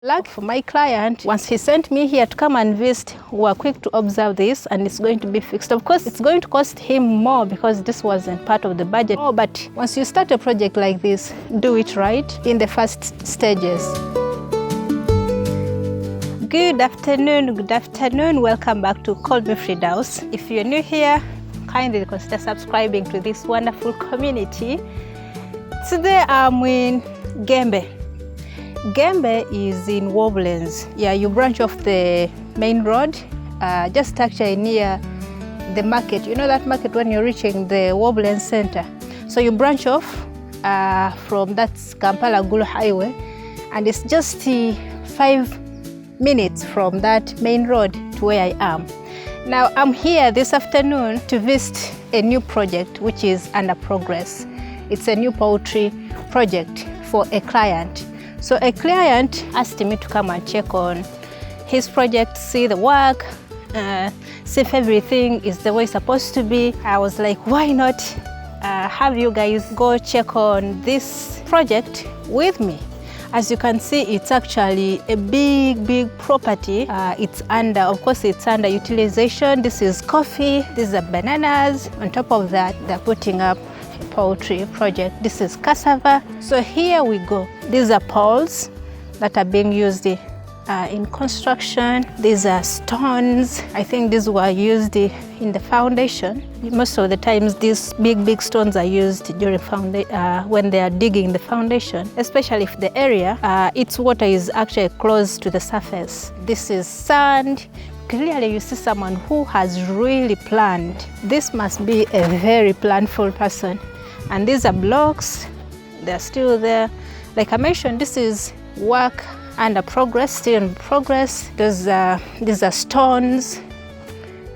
Luck for my client, once he sent me here to come and visit, we were quick to observe this, and it's going to be fixed. Of course, it's going to cost him more because this wasn't part of the budget. Oh, but once you start a project like this, do it right in the first stages. Good afternoon. Welcome back to Call Me Fridaus. If you're new here, kindly consider subscribing to this wonderful community. Today I'm in Gembe. Gembe is in Woblands. Yeah, you branch off the main road, just actually near the market. You know that market when you're reaching the Woblands Center. So you branch off from that Kampala Gulu Highway, and it's just 5 minutes from that main road to where I am. Now I'm here this afternoon to visit a new project which is under progress. It's a new poultry project for a client. So a client asked me to come and check on his project, see the work, see if everything is the way it's supposed to be. I was like, why not have you guys go check on this project with me? As you can see, it's actually a big property. It's under utilization. This is coffee, these are bananas. On top of that, they're putting up poultry project. This is cassava. So here we go. These are poles that are being used in construction. These are stones. I think these were used in the foundation. Most of the times these big stones are used during when they are digging the foundation, especially if the area, its water is actually close to the surface. This is sand. Clearly you see someone who has really planned. This must be a very planful person. And these are blocks, they're still there. Like I mentioned, this is work under progress, still in progress. These are stones.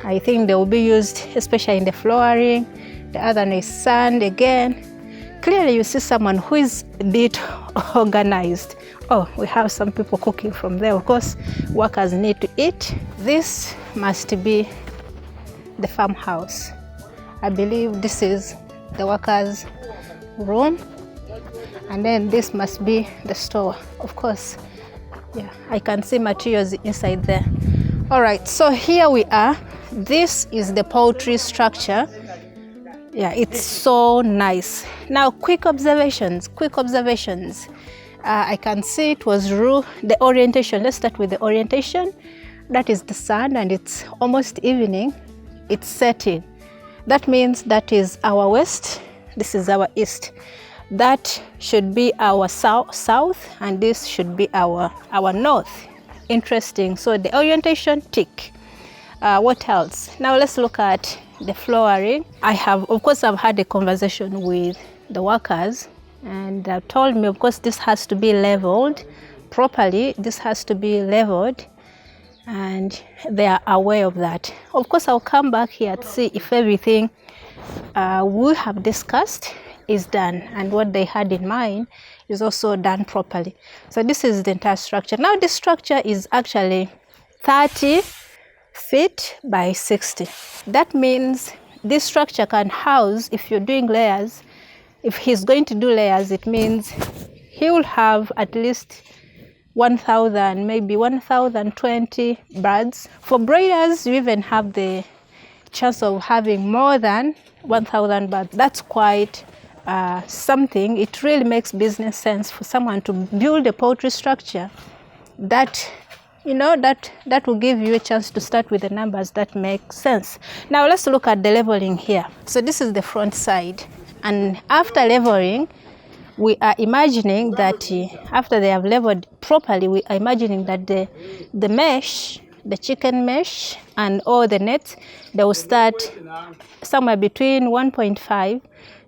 I think they will be used especially in the flooring. The other one is sand again. Clearly you see someone who is a bit organized. Oh, we have some people cooking from there. Of course, workers need to eat. This must be the farmhouse. I believe this is the workers' room. And then this must be the store. Of course, yeah, I can see materials inside there. All right, so here we are. This is the poultry structure. Yeah, it's so nice. Now, quick observations. I can see it was the orientation. Let's start with the orientation. That is the sun, and it's almost evening. It's setting. That means that is our west. This is our east. That should be our south, and this should be our north. Interesting. So the orientation, tick. What else? Now let's look at the flooring. I've had a conversation with the workers, and they told me, of course, this has to be leveled properly. This has to be leveled, and they are aware of that. Of course, I'll come back here to see if everything we have discussed is done, and what they had in mind is also done properly. So this is the entire structure. Now this structure is actually 30 feet by 60. That means this structure can house, if you're doing layers, if he's going to do layers, it means he will have at least 1,000, maybe 1,020 birds. For broilers, you even have the chance of having more than 1,000 birds. That's quite something. It really makes business sense for someone to build a poultry structure that, you know, that will give you a chance to start with the numbers that make sense. Now let's look at the leveling here. So this is the front side, and after leveling, we are imagining that after they have leveled properly, we are imagining that the mesh, the chicken mesh and all the nets, they will start somewhere between 1.5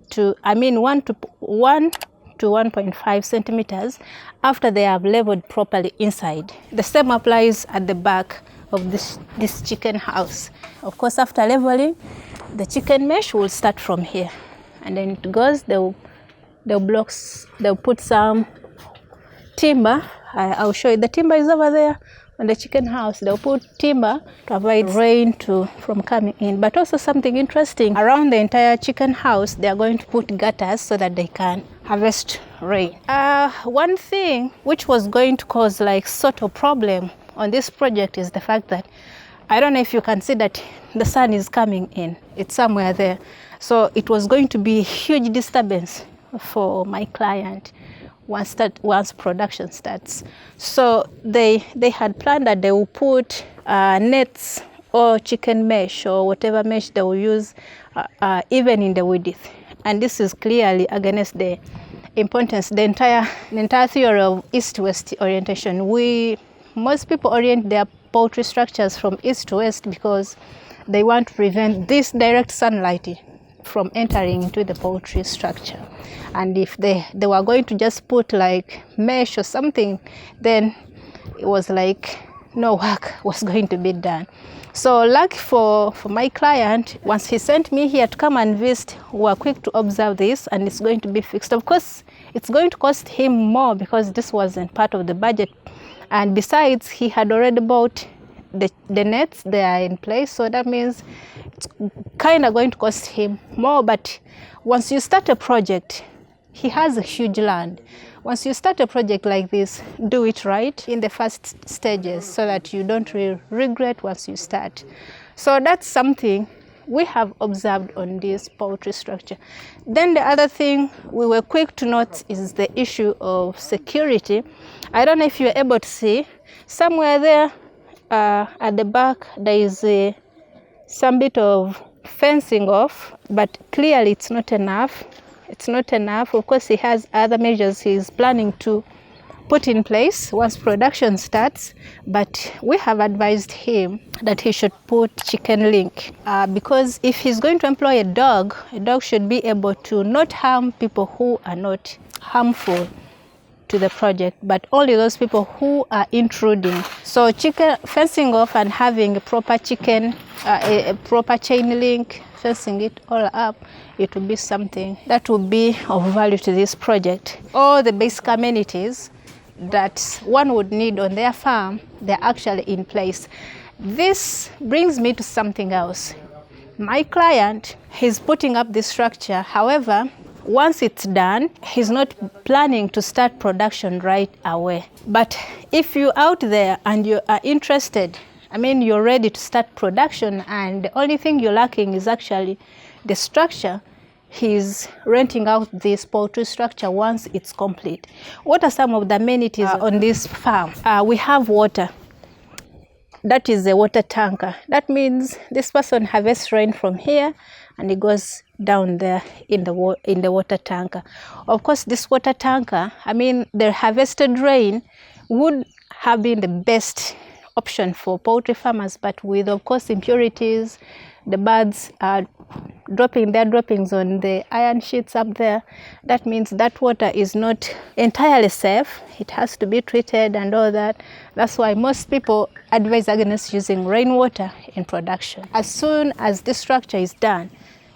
to 1 to 1.5 centimeters after they have leveled properly inside. The same applies at the back of this chicken house. Of course, after leveling, the chicken mesh will start from here, and then it goes. They'll put some timber. I'll show you. The timber is over there on the chicken house. They'll put timber to avoid rain from coming in. But also something interesting, around the entire chicken house, they are going to put gutters so that they can harvest rain. One thing which was going to cause like sort of problem on this project is the fact that I don't know if you can see that the sun is coming in. It's somewhere there. So it was going to be a huge disturbance for my client once production starts. So they had planned that they will put nets or chicken mesh or whatever mesh they will use even in the width. And this is clearly against the importance, the entire theory of east-west orientation. Most people orient their poultry structures from east to west because they want to prevent this direct sunlight from entering into the poultry structure. And if they were going to just put like mesh or something, then it was like no work was going to be done. So lucky for my client, once he sent me here to come and visit, we were quick to observe this, and it's going to be fixed. Of course, it's going to cost him more because this wasn't part of the budget. And besides, he had already bought the nets, they are in place, so that means it's kind of going to cost him more. But once you start a project, he has a huge land. Once you start a project like this, do it right in the first stages so that you don't regret once you start. So that's something we have observed on this poultry structure. Then the other thing we were quick to note is the issue of security. I don't know if you're able to see, somewhere there at the back there is some bit of fencing off, but clearly it's not enough. It's not enough. Of course, he has other measures he's planning to put in place once production starts, but we have advised him that he should put chicken link because if he's going to employ a dog should be able to not harm people who are not harmful to the project, but only those people who are intruding. So chicken fencing off and having a proper chicken, a proper chain link, fencing it all up, it will be something that will be of value to this project. All the basic amenities that one would need on their farm, they're actually in place. This brings me to something else. My client, he's putting up this structure. However, once it's done, he's not planning to start production right away. But if you're out there and you are interested, I mean, you're ready to start production and the only thing you're lacking is actually the structure, he's renting out this poultry structure once it's complete. What are some of the amenities on this farm? We have water. That is a water tanker. That means this person harvests rain from here and it goes down there in the water tanker. Of course, this water tanker, I mean, the harvested rain would have been the best option for poultry farmers, but with, of course, impurities, the birds are dropping their droppings on the iron sheets up there. That means that water is not entirely safe. It has to be treated and all that. That's why most people advise against using rainwater in production. As soon as this structure is done,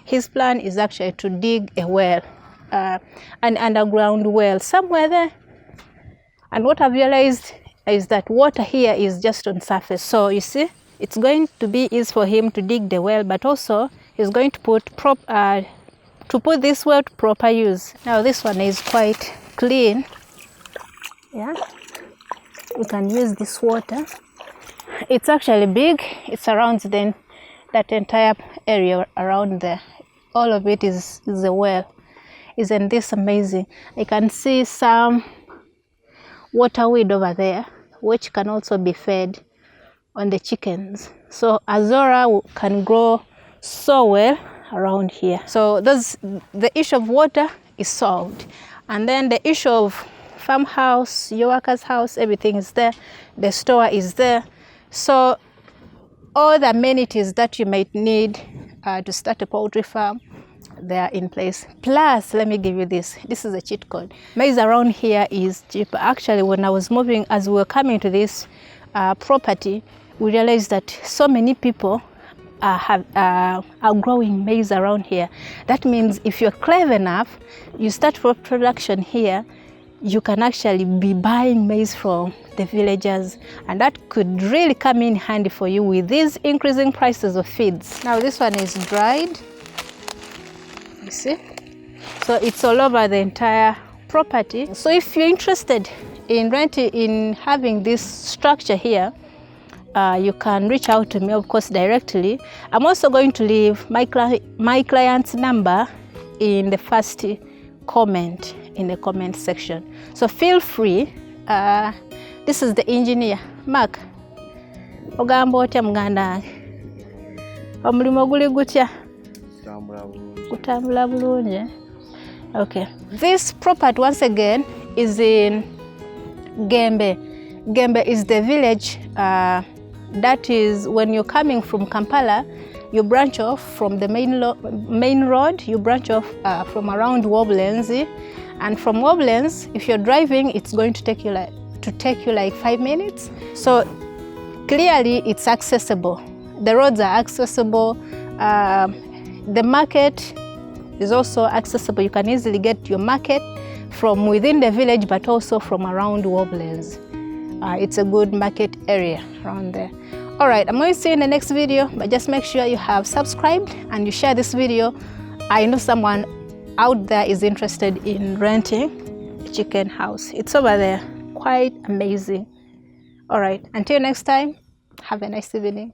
his plan is actually to dig a well, an underground well somewhere there. And what I've realized is that water here is just on surface. So you see, it's going to be easy for him to dig the well, but also he's going to put this well to proper use. Now this one is quite clean. Yeah, you can use this water. It's actually big. It surrounds then that entire area around there. All of it is a well. Isn't this amazing? I can see some waterweed over there, which can also be fed on the chickens. So Azora can grow so well around here. So the issue of water is solved. And then the issue of farmhouse, your worker's house, everything is there. The store is there. So all the amenities that you might need to start a poultry farm, they are in place. Plus, let me give you this. This is a cheat code. Maize around here is cheap. Actually, when I was moving, as we were coming to this property, we realized that so many people are growing maize around here. That means if you're clever enough, you start production here, you can actually be buying maize from the villagers, and that could really come in handy for you with these increasing prices of feeds. Now this one is dried, you see. So So it's all over the entire property. So if you're interested in having this structure here, you can reach out to me, of course, directly. I'm also going to leave my client's number in the first comment in the comment section. So feel free. This is the engineer, Mark. Ogamba otya muganda wange? Omulimu guli gutya? Gutambula bulungi. Okay. This property, once again, is in Gembe. Gembe is the village that is when you're coming from Kampala, you branch off from the main road, you branch off from around Woblands, and from Woblands, if you're driving, it's going to take you like 5 minutes. So clearly it's accessible. The roads are accessible. The market is also accessible. You can easily get your market from within the village, but also from around Woblands. It's a good market area around there. All right, I'm going to see you in the next video, but just make sure you have subscribed and you share this video. I know someone out there is interested in renting a chicken house. It's over there. Quite amazing. All right, until next time, have a nice evening.